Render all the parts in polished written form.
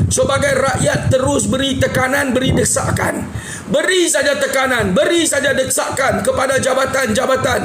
sebagai rakyat terus beri tekanan, beri desakan. Beri saja tekanan, beri saja desakan kepada jabatan-jabatan,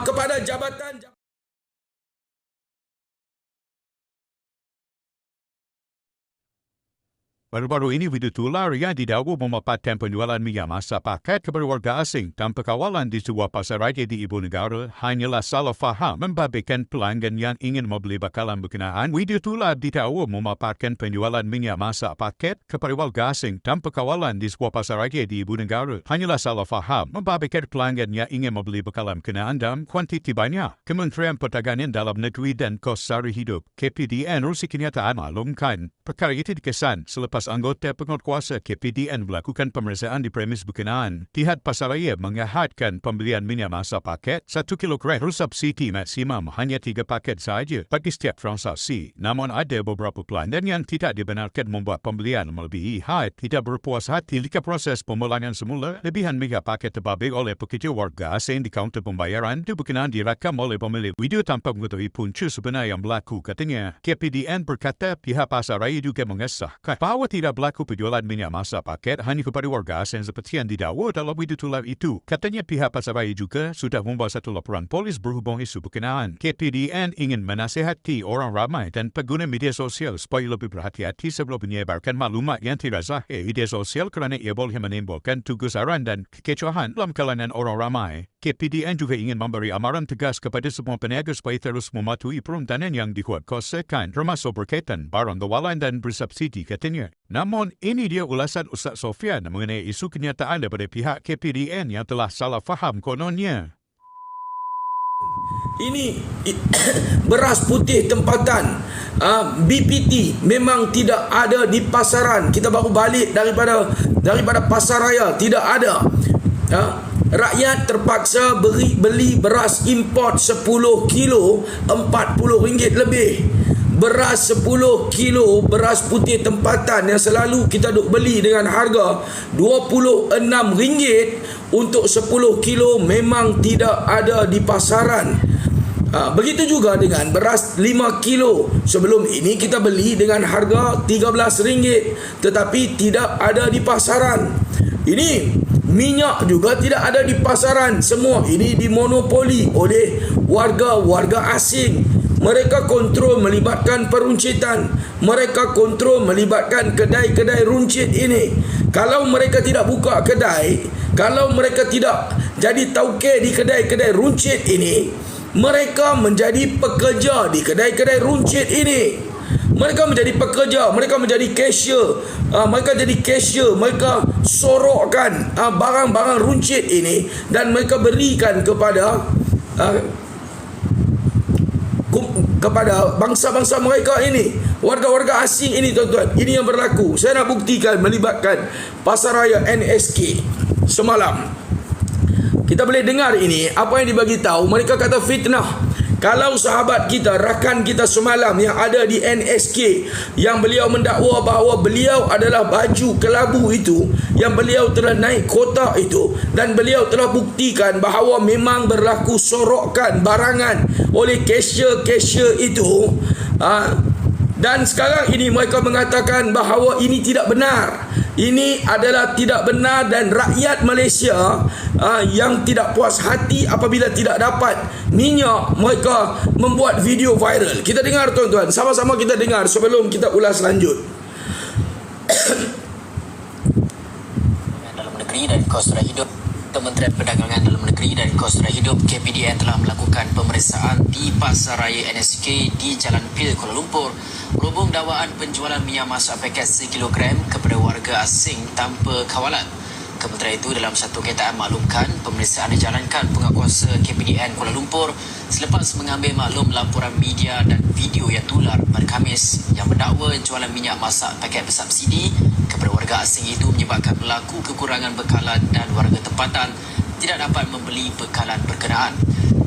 kepada jabatan. Baru-baru ini video tular yang didakwa memanfaatkan penjualan minyak masa paket kepada warga asing tanpa kawalan di sebuah pasar raya di ibu negara hanyalah salah faham membabitkan pelanggan yang ingin membeli bakalan berkenaan. Video tular didakwa memanfaatkan penjualan minyak masa paket kepada warga asing tanpa kawalan di sebuah pasar raya di ibu negara hanyalah salah faham membabitkan pelanggan yang ingin membeli bakalan berkenaan dalam kuantiti banyak. Kementerian Perdagangan Dalam Negeri dan Kos Sara Hidup KPDN Rusi Kenyataan maklumkan perkara itu dikesan selepas anggota penguatkuasa KPDN melakukan pemeriksaan di premis berkenaan. Pihak pasaraya mengahadkan pembelian minyak masa paket 1 kilogram bersubsidi maksimum hanya 3 paket sahaja bagi setiap transaksi. Namun ada beberapa pelanggan yang tidak dibenarkan membuat pembelian melebihi had tidak berpuas hati jika proses pemulangan semula lebihan minyak paket terbabit oleh pekerja warga asing di kaunter pembayaran itu berkenaan direkam oleh pemilik video tanpa mengetahui punca sebenar yang berlaku. Katanya, KPDN berkata pihak pasaraya juga mengesahkan bahawa tidak berlaku penjualan minyak masa paket hanya kepada warga asing seperti yang didakwa dalam video tular itu. Katanya pihak pasaraya juga sudah membuat satu laporan polis berhubung isu berkenaan. KPDN ingin menasihati orang ramai dan pengguna media sosial supaya lebih berhati-hati sebelum menyebarkan maklumat yang tidak sahih media sosial kerana ia boleh menimbulkan kegusaran dan kekecohan dalam kalangan orang ramai. KPDN juga ingin memberi amaran tegas kepada semua peniaga supaya terus mematuhi perundangan yang dikuatkuasakan termasuk berkaitan barang kawalan dan bersubsidi katanya. Namun, ini dia ulasan Ustaz Sofian mengenai isu kenyataan daripada pihak KPDN yang telah salah faham kononnya. Ini beras putih tempatan BPT memang tidak ada di pasaran. Kita baru balik daripada pasaraya, tidak ada. Rakyat terpaksa beli beras import 10 kilo RM40 lebih. Beras 10 kilo beras putih tempatan yang selalu kita duk beli dengan harga RM26 untuk 10 kilo memang tidak ada di pasaran. Begitu juga dengan beras 5 kilo. Sebelum ini kita beli dengan harga RM13 tetapi tidak ada di pasaran. Ini minyak juga tidak ada di pasaran. Semua ini dimonopoli oleh warga-warga asing. Mereka kontrol melibatkan peruncitan. Mereka kontrol melibatkan kedai-kedai runcit ini. Kalau mereka tidak buka kedai, kalau mereka tidak jadi tauke di kedai-kedai runcit ini, mereka menjadi pekerja di kedai-kedai runcit ini. Mereka menjadi pekerja, mereka menjadi cashier, mereka sorokkan barang-barang runcit ini dan mereka berikan kepada bangsa-bangsa mereka ini, warga-warga asing ini tuan-tuan. Ini yang berlaku. Saya nak buktikan melibatkan pasaraya NSK semalam. Kita boleh dengar ini apa yang dibagi tahu. Mereka kata fitnah. Kalau sahabat kita, rakan kita semalam yang ada di NSK, yang beliau mendakwa bahawa beliau adalah baju kelabu itu, yang beliau telah naik kota itu, dan beliau telah buktikan bahawa memang berlaku sorokan barangan oleh cashier itu, dan sekarang ini mereka mengatakan bahawa ini tidak benar. Ini adalah tidak benar dan rakyat Malaysia yang tidak puas hati apabila tidak dapat minyak, mereka membuat video viral. Kita dengar tuan-tuan, sama-sama kita dengar sebelum kita ulas lanjut. Dalam Negeri dan Kos Sara Hidup, Kementerian Perdagangan Dalam Negeri dan Kos Sara Hidup KPDN telah melakukan pemeriksaan di Pasaraya NSK di Jalan Pil, Kuala Lumpur berhubung dakwaan penjualan minyak masak paket 1 kilogram kepada warga asing tanpa kawalan. Kementerian itu dalam satu kenyataan maklumkan pemeriksaan dijalankan penguatkuasa KPDN Kuala Lumpur selepas mengambil maklum laporan media dan video yang tular pada Khamis yang mendakwa jualan minyak masak paket bersubsidi kepada warga asing itu menyebabkan berlaku kekurangan bekalan dan warga tempatan tidak dapat membeli bekalan berkenaan.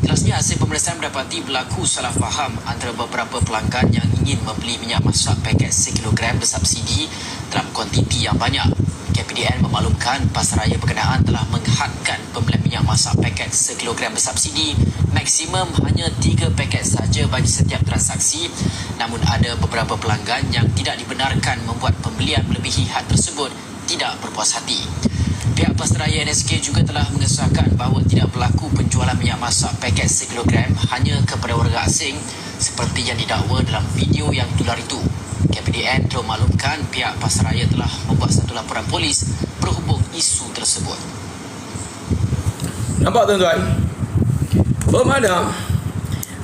Jelasnya hasil pemeriksaan mendapati berlaku salah faham antara beberapa pelanggan yang ingin membeli minyak masak paket 1 kilogram bersubsidi dalam kuantiti yang banyak. KPDN memaklumkan pasaraya berkenaan telah menghadkan pembelian minyak masak paket 1 kilogram bersubsidi maksimum hanya 3 paket sahaja bagi setiap transaksi. Namun ada beberapa pelanggan yang tidak dibenarkan membuat pembelian melebihi had tersebut tidak berpuas hati. Pihak Pasaraya NSK juga telah mengesahkan bahawa tidak berlaku penjualan minyak masak paket sekilogram hanya kepada warga asing seperti yang didakwa dalam video yang tular itu. KPDN telah maklumkan pihak Pasaraya telah membuat satu laporan polis berhubung isu tersebut. Nampak tuan-tuan? Bermakna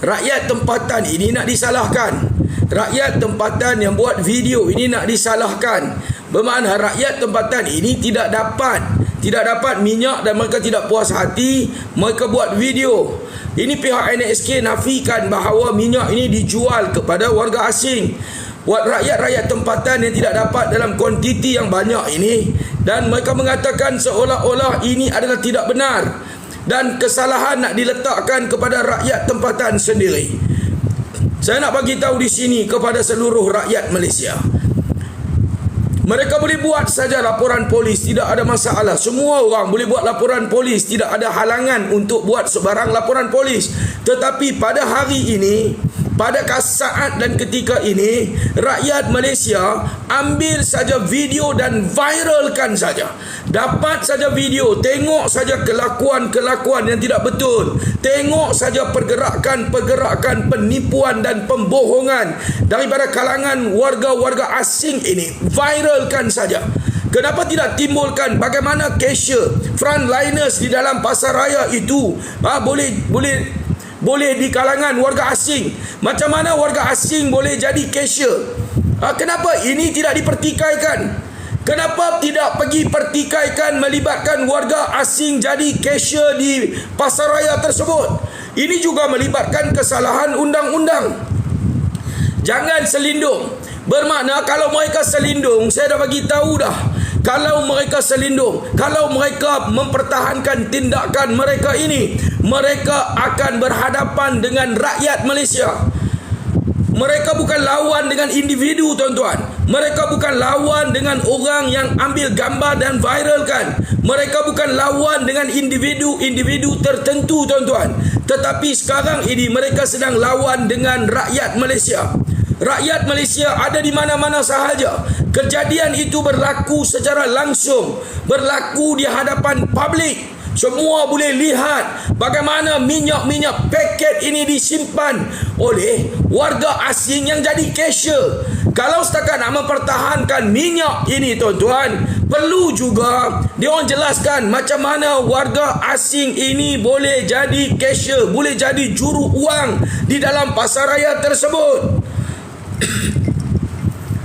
rakyat tempatan ini nak disalahkan. Rakyat tempatan yang buat video ini nak disalahkan. Bermakna rakyat tempatan ini tidak dapat minyak dan mereka tidak puas hati, mereka buat video. Ini pihak NSK nafikan bahawa minyak ini dijual kepada warga asing. Buat rakyat-rakyat tempatan yang tidak dapat dalam kuantiti yang banyak ini, dan mereka mengatakan seolah-olah ini adalah tidak benar dan kesalahan nak diletakkan kepada rakyat tempatan sendiri. Saya nak bagi tahu di sini kepada seluruh rakyat Malaysia. Mereka boleh buat saja laporan polis, tidak ada masalah. Semua orang boleh buat laporan polis, tidak ada halangan untuk buat sebarang laporan polis. Tetapi pada hari ini, pada saat dan ketika ini, rakyat Malaysia ambil saja video dan viralkan saja. Dapat saja video, tengok saja kelakuan-kelakuan yang tidak betul. Tengok saja pergerakan-pergerakan penipuan dan pembohongan daripada kalangan warga-warga asing ini. Viralkan saja. Kenapa tidak timbulkan bagaimana cashier, frontliners di dalam pasaraya itu boleh di kalangan warga asing? Macam mana warga asing boleh jadi cashier? Kenapa ini tidak dipertikaikan? Kenapa tidak pergi pertikaikan melibatkan warga asing jadi cashier di pasaraya tersebut? Ini juga melibatkan kesalahan undang-undang. Jangan selindung. Bermakna kalau mereka selindung, saya dah bagi tahu dah. Kalau mereka selindung, kalau mereka mempertahankan tindakan mereka ini, mereka akan berhadapan dengan rakyat Malaysia. Mereka bukan lawan dengan individu, tuan-tuan. Mereka bukan lawan dengan orang yang ambil gambar dan viralkan. Mereka bukan lawan dengan individu-individu tertentu, tuan-tuan. Tetapi sekarang ini mereka sedang lawan dengan rakyat Malaysia. Rakyat Malaysia ada di mana-mana sahaja. Kejadian itu berlaku secara langsung, berlaku di hadapan publik. Semua boleh lihat bagaimana minyak-minyak paket ini disimpan oleh warga asing yang jadi cashier. Kalau setakat nak mempertahankan minyak ini, tuan-tuan, perlu juga diorang jelaskan macam mana warga asing ini boleh jadi cashier, boleh jadi juru wang di dalam pasaraya tersebut.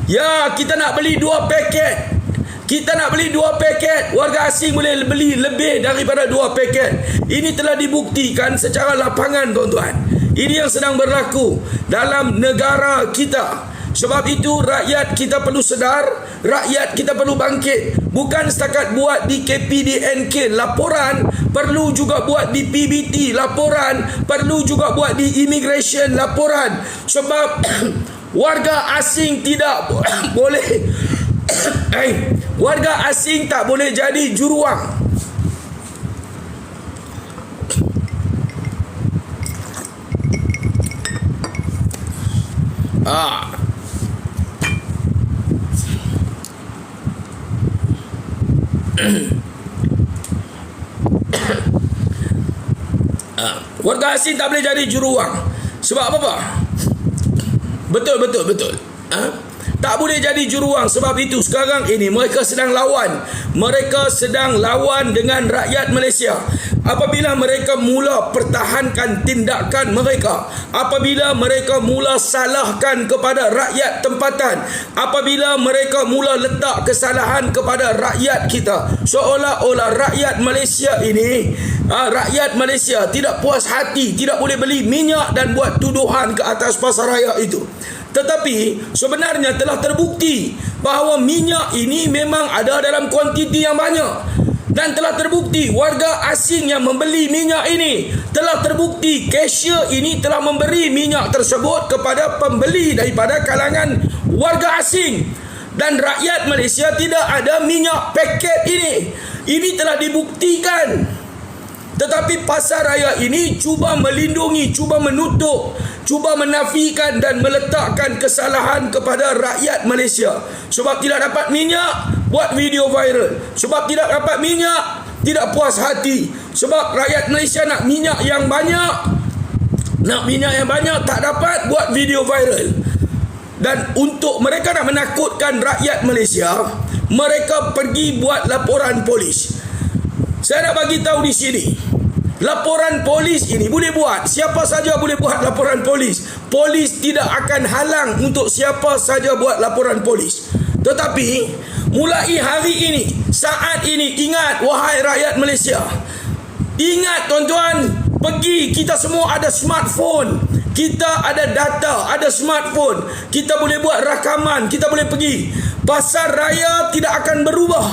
Ya, kita nak beli 2 paket. Kita nak beli 2 paket, warga asing boleh beli lebih daripada 2 paket. Ini telah dibuktikan secara lapangan, tuan-tuan. Ini yang sedang berlaku dalam negara kita. Sebab itu rakyat kita perlu sedar, rakyat kita perlu bangkit. Bukan setakat buat di KPDNK laporan, perlu juga buat di PBT laporan, perlu juga buat di immigration laporan. Sebab warga asing tidak boleh warga asing tak boleh jadi juruwang. Warga asing tak boleh jadi juruwang. Sebab apa? Betul. Tak boleh jadi juruwang. Sebab itu sekarang ini mereka sedang lawan. Mereka sedang lawan dengan rakyat Malaysia. Apabila mereka mula pertahankan tindakan mereka, apabila mereka mula salahkan kepada rakyat tempatan, apabila mereka mula letak kesalahan kepada rakyat kita, seolah-olah rakyat Malaysia ini, rakyat Malaysia tidak puas hati, tidak boleh beli minyak dan buat tuduhan ke atas pasaraya itu. Tetapi sebenarnya telah terbukti bahawa minyak ini memang ada dalam kuantiti yang banyak. Dan telah terbukti warga asing yang membeli minyak ini, telah terbukti cashier ini telah memberi minyak tersebut kepada pembeli daripada kalangan warga asing. Dan rakyat Malaysia tidak ada minyak paket ini. Ini telah dibuktikan. Tetapi pasaraya ini cuba melindungi, cuba menutup, cuba menafikan dan meletakkan kesalahan kepada rakyat Malaysia. Sebab tidak dapat minyak, buat video viral. Sebab tidak dapat minyak, tidak puas hati. Sebab rakyat Malaysia nak minyak yang banyak, tak dapat, buat video viral. Dan untuk mereka nak menakutkan rakyat Malaysia, mereka pergi buat laporan polis. Saya nak bagi tahu di sini, laporan polis ini boleh buat, siapa saja boleh buat laporan polis. Polis tidak akan halang untuk siapa saja buat laporan polis. Tetapi mulai hari ini, saat ini, ingat wahai rakyat Malaysia, ingat tuan-tuan, pergi, kita semua ada smartphone, kita ada data, ada smartphone, kita boleh buat rakaman, kita boleh pergi. Pasar raya tidak akan berubah,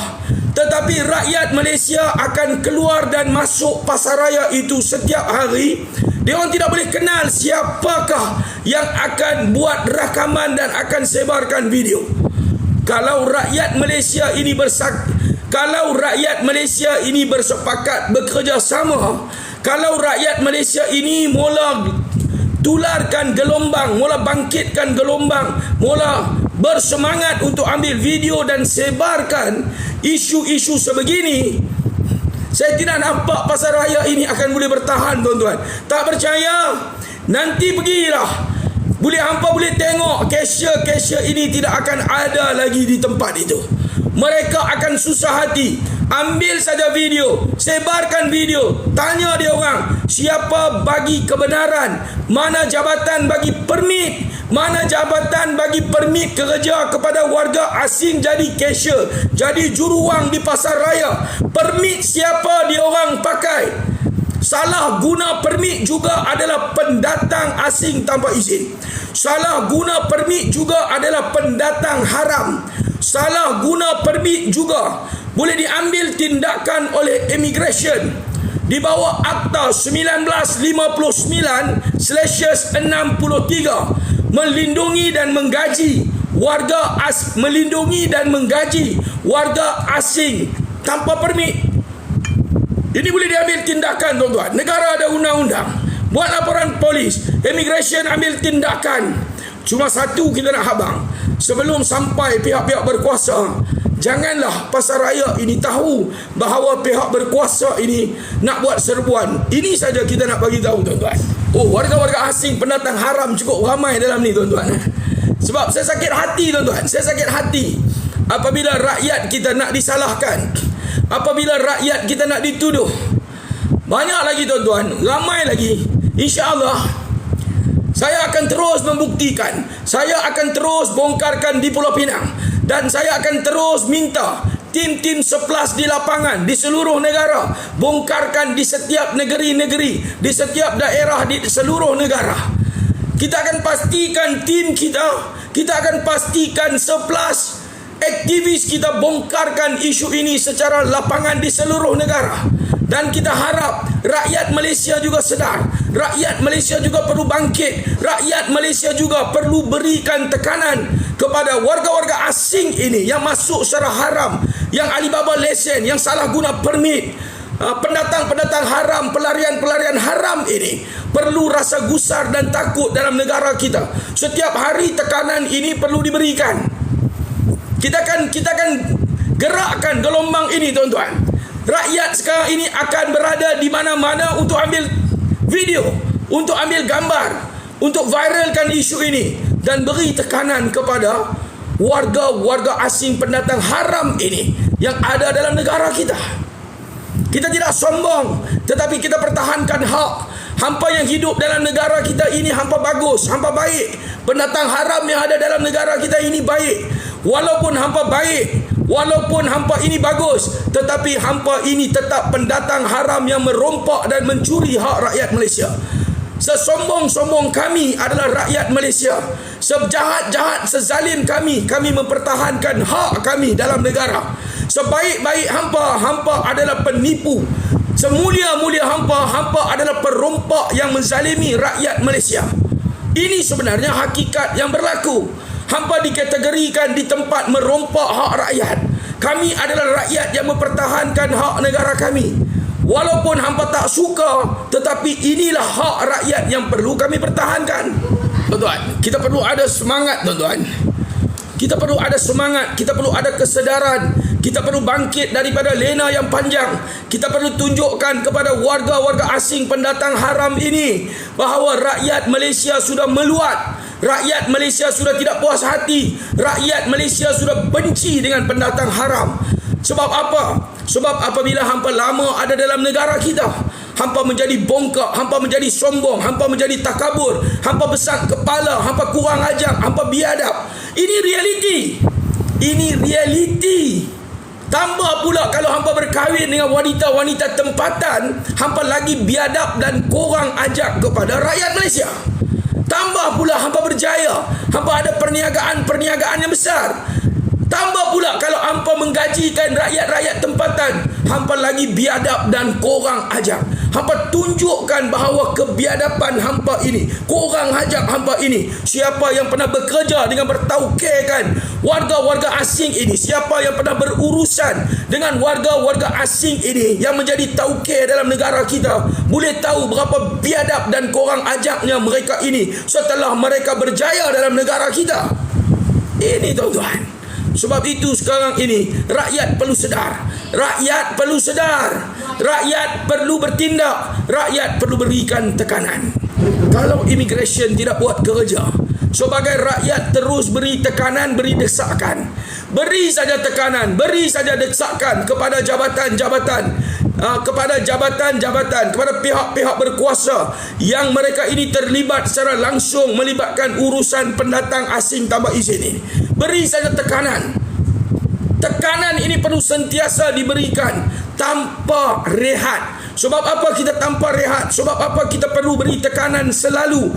tetapi rakyat Malaysia akan keluar dan masuk pasar raya itu setiap hari. Dia orang tidak boleh kenal siapakah yang akan buat rakaman dan akan sebarkan video. Kalau rakyat Malaysia ini bersepakat bekerjasama, kalau rakyat Malaysia ini mula tularkan gelombang, mula bangkitkan gelombang, mula bersemangat untuk ambil video dan sebarkan isu-isu sebegini, saya tidak nampak pasar raya ini akan boleh bertahan, tuan-tuan. Tak percaya? Nanti pergilah. Hampa boleh tengok cashier ini tidak akan ada lagi di tempat itu. Mereka akan susah hati. Ambil saja video, sebarkan video, tanya dia orang, siapa bagi kebenaran, mana jabatan bagi permit, mana jabatan bagi permit kerja kepada warga asing jadi cashier, jadi juruwang di pasar raya. Permit siapa dia orang pakai? Salah guna permit juga adalah pendatang asing tanpa izin. Salah guna permit juga adalah pendatang haram. Salah guna permit juga boleh diambil tindakan oleh immigration di bawah Akta 1959/63 melindungi dan menggaji warga asing tanpa permit. Ini boleh diambil tindakan, tuan-tuan. Negara ada undang-undang. Buat laporan polis, immigration ambil tindakan. Cuma satu kita nak habang, sebelum sampai pihak-pihak berkuasa, janganlah pasar raya ini tahu bahawa pihak berkuasa ini nak buat serbuan. Ini saja kita nak bagi tahu, tuan-tuan. Warga-warga asing pendatang haram cukup ramai dalam ni, tuan-tuan. Sebab saya sakit hati, tuan-tuan. Saya sakit hati apabila rakyat kita nak disalahkan, apabila rakyat kita nak dituduh. Banyak lagi, tuan-tuan, ramai lagi. InsyaAllah saya akan terus membuktikan, saya akan terus bongkarkan di Pulau Pinang, dan saya akan terus minta tim-tim seplas di lapangan di seluruh negara, bongkarkan di setiap negeri-negeri, di setiap daerah di seluruh negara. Kita akan pastikan tim kita akan pastikan seplas aktivis kita bongkarkan isu ini secara lapangan di seluruh negara. Dan kita harap rakyat Malaysia juga sedar, rakyat Malaysia juga perlu bangkit, rakyat Malaysia juga perlu berikan tekanan kepada warga-warga asing ini yang masuk secara haram, yang Alibaba lesen, yang salah guna permit, pendatang-pendatang haram, pelarian-pelarian haram ini perlu rasa gusar dan takut dalam negara kita. Setiap hari tekanan ini perlu diberikan. Kita akan gerakkan gelombang ini, tuan-tuan. Rakyat sekarang ini akan berada di mana-mana untuk ambil video, untuk ambil gambar, untuk viralkan isu ini dan beri tekanan kepada warga-warga asing pendatang haram ini yang ada dalam negara kita. Kita tidak sombong, tetapi kita pertahankan hak. Hampa yang hidup dalam negara kita ini hampa bagus, hampa baik. Pendatang haram yang ada dalam negara kita ini baik. Walaupun hampa baik, walaupun hampa ini bagus, tetapi hampa ini tetap pendatang haram yang merompak dan mencuri hak rakyat Malaysia. Sesombong-sombong kami adalah rakyat Malaysia. Sejahat-jahat, sezalim kami mempertahankan hak kami dalam negara. Sebaik-baik hampa adalah penipu. Semulia-mulia hampa adalah perompak yang menzalimi rakyat Malaysia. Ini sebenarnya hakikat yang berlaku. Hampa dikategorikan di tempat merompak hak rakyat. Kami adalah rakyat yang mempertahankan hak negara kami. Walaupun hampa tak suka, tetapi inilah hak rakyat yang perlu kami pertahankan. Tuan-tuan, kita perlu ada semangat, tuan-tuan. Kita perlu ada semangat, kita perlu ada kesedaran, kita perlu bangkit daripada lena yang panjang. Kita perlu tunjukkan kepada warga-warga asing pendatang haram ini bahawa rakyat Malaysia sudah meluat. Rakyat Malaysia sudah tidak puas hati. Rakyat Malaysia sudah benci dengan pendatang haram. Sebab apa? Sebab apabila hampa lama ada dalam negara kita, hampa menjadi bongkak, hampa menjadi sombong, hampa menjadi takabur, hampa besar kepala, hampa kurang ajar, hampa biadab. Ini realiti. Ini realiti. Tambah pula kalau hampa berkahwin dengan wanita-wanita tempatan, hampa lagi biadab dan kurang ajar kepada rakyat Malaysia. Tambah pula hampa berjaya, hampa ada perniagaan yang besar. Tambah pula kalau hampa menggajikan rakyat-rakyat tempatan, hampa lagi biadab dan korang ajar. Hampa tunjukkan bahawa kebiadaban hampa ini, korang ajar hampa ini. Siapa yang pernah bekerja dengan bertaukirkan warga-warga asing ini, siapa yang pernah berurusan dengan warga-warga asing ini yang menjadi taukir dalam negara kita, boleh tahu berapa biadab dan korang ajarnya mereka ini setelah mereka berjaya dalam negara kita. Ini tuan-tuan. Sebab itu sekarang ini rakyat perlu sedar. Rakyat perlu sedar. Rakyat perlu bertindak. Rakyat perlu berikan tekanan. Kalau immigration tidak buat kerja, sebagai rakyat terus beri tekanan, beri desakan. Beri saja tekanan, beri saja desakan kepada jabatan-jabatan, kepada pihak-pihak berkuasa yang mereka ini terlibat secara langsung melibatkan urusan pendatang asing tanpa izin ini. Beri saja tekanan. Tekanan ini perlu sentiasa diberikan tanpa rehat. Sebab apa kita tanpa rehat? Sebab apa kita perlu beri tekanan selalu?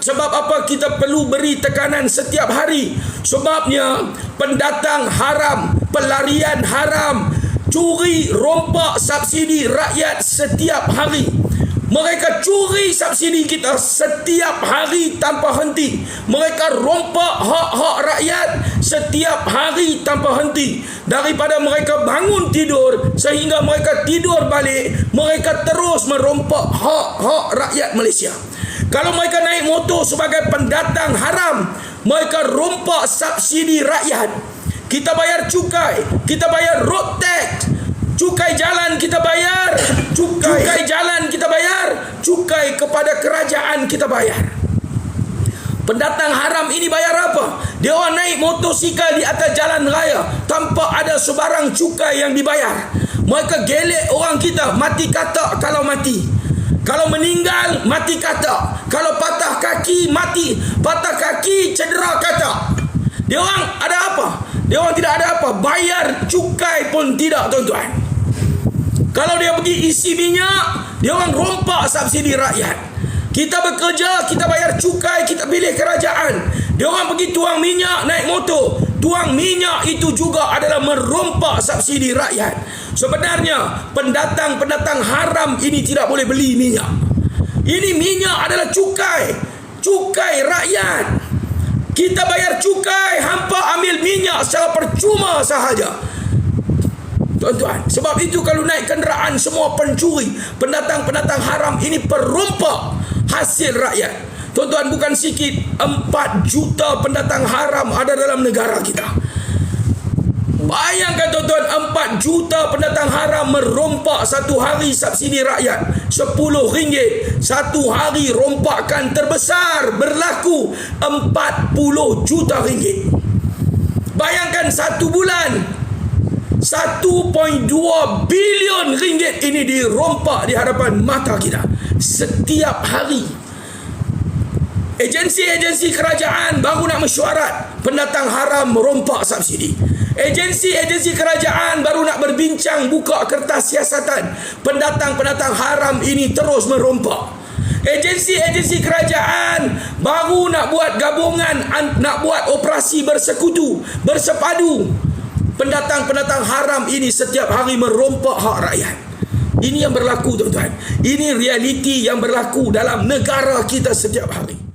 Sebab apa kita perlu beri tekanan setiap hari? Sebabnya pendatang haram, pelarian haram, curi, rompak subsidi rakyat setiap hari. Mereka curi subsidi kita setiap hari tanpa henti. Mereka rompak hak-hak rakyat setiap hari tanpa henti. Daripada mereka bangun tidur sehingga mereka tidur balik, mereka terus merompak hak-hak rakyat Malaysia. Kalau mereka naik motor sebagai pendatang haram, mereka rompak subsidi rakyat. Kita bayar cukai, kita bayar road tax, cukai jalan kita bayar, cukai jalan kita bayar, cukai kepada kerajaan kita bayar. Pendatang haram ini bayar apa? Dia orang naik motosikal di atas jalan raya tanpa ada sebarang cukai yang dibayar. Mereka gelek orang kita, mati kata kalau mati. Kalau meninggal, mati kata. Kalau patah kaki, mati. Patah kaki, cedera kata. Dia orang ada apa? Dia orang tidak ada apa. Bayar cukai pun tidak, tuan-tuan. Kalau dia pergi isi minyak, dia orang rompak subsidi rakyat. Kita bekerja, kita bayar cukai, kita pilih kerajaan. Dia orang pergi tuang minyak, naik motor. Tuang minyak itu juga adalah merompak subsidi rakyat. Sebenarnya pendatang-pendatang haram ini tidak boleh beli minyak. Ini minyak adalah cukai. Cukai rakyat. Kita bayar cukai, hampa ambil minyak secara percuma sahaja. Tuan-tuan, sebab itu kalau naik kenderaan semua pencuri, pendatang-pendatang haram ini perompak hasil rakyat. Tuan-tuan, bukan sikit, 4 juta pendatang haram ada dalam negara kita. Bayangkan tuan-tuan, 4 juta pendatang haram merompak satu hari subsidi rakyat RM10. Satu hari rompakan terbesar berlaku RM40 juta. Bayangkan satu bulan 1.2 bilion ringgit ini dirompak di hadapan mata kita setiap hari. Agensi-agensi kerajaan baru nak mesyuarat pendatang haram merompak subsidi. Agensi-agensi kerajaan baru nak berbincang buka kertas siasatan pendatang-pendatang haram ini terus merompak. Agensi-agensi kerajaan baru nak buat gabungan, nak buat operasi bersekutu, bersepadu. Pendatang-pendatang haram ini setiap hari merompak hak rakyat. Ini yang berlaku, tuan-tuan. Ini realiti yang berlaku dalam negara kita setiap hari.